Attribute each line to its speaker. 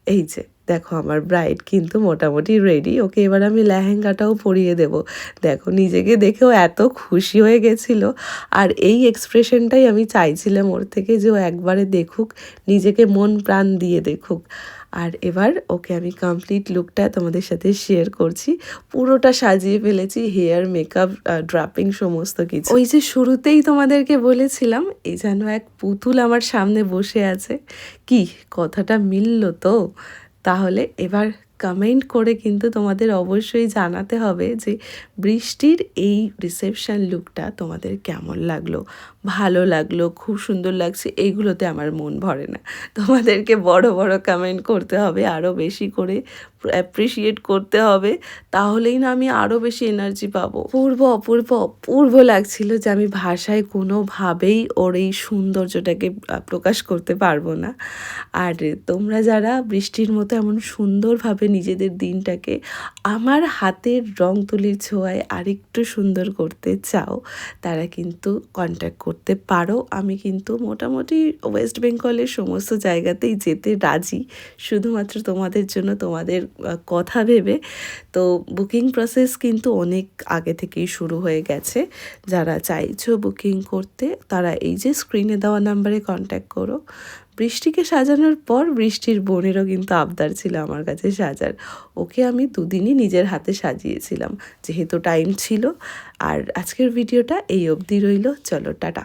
Speaker 1: এই যে দেখো আমার ব্রাইড কিন্তু মোটামুটি রেডি। ওকে এবার আমি লেহেঙ্গাটাও পরিয়ে দেব। দেখো নিজেকে দেখেও এত খুশি হয়ে গেছিলো। আর এই এক্সপ্রেশনটাই আমি চাইছিলাম ওর থেকে, যে ও একবারে দেখুক, নিজেকে মন প্রাণ দিয়ে দেখুক। আর এবার ওকে আমি কমপ্লিট লুকটা তোমাদের সাথে শেয়ার করছি। পুরোটা সাজিয়ে ফেলেছি, হেয়ার, মেকআপ, ড্রাপিং সমস্ত কিছু। ওই যে শুরুতেই তোমাদেরকে বলেছিলাম, এই যেন এক পুতুল আমার সামনে বসে আছে। কি কথাটা মিলল তো? তাহলে এবার কমেন্ট করে কিন্তু তোমাদের অবশ্যই জানাতে হবে যে বৃষ্টির এই রিসেপশন লুকটা তোমাদের কেমন লাগলো। ভালো লাগলো, খুব সুন্দর লাগছে, এইগুলোতে আমার মন ভরে না। তোমাদেরকে বড় বড় কমেন্ট করতে হবে, আরও বেশি করে অ্যাপ্রিসিয়েট করতে হবে, তাহলেই না আমি আরও বেশি এনার্জি পাবো। অপূর্ব লাগছিল, যে আমি ভাষায় কোনোভাবেই ওর এই সৌন্দর্যটাকে প্রকাশ করতে পারবো না। আর তোমরা যারা বৃষ্টির মতো এমন সুন্দরভাবে নিজেদের দিনটাকে আমার হাতের রং তুলির ছোঁয়ায় আরেকটু সুন্দর করতে চাও, তারা কিন্তু কন্ট্যাক্ট করতে পারো। আমি কিন্তু মোটামুটি ওয়েস্ট বেঙ্গলের সমস্ত জায়গাতেই যেতে রাজি, শুধুমাত্র তোমাদের জন্য, তোমাদের কথা ভেবে। তো বুকিং প্রসেস কিন্তু অনেক আগে থেকেই শুরু হয়ে গেছে। যারা চাইছো বুকিং করতে, তারা এই যে স্ক্রিনে দেওয়া নাম্বারে কন্ট্যাক্ট করো। বৃষ্টিকে সাজানোর পর বৃষ্টির বোনেরও কিন্তু আবদার ছিল আমার কাছে সাজার। ওকে আমি দুদিনই নিজের হাতে সাজিয়েছিলাম, যেহেতু টাইম ছিল। আর আজকের ভিডিওটা এই অবধি রইল। চলো টাটা।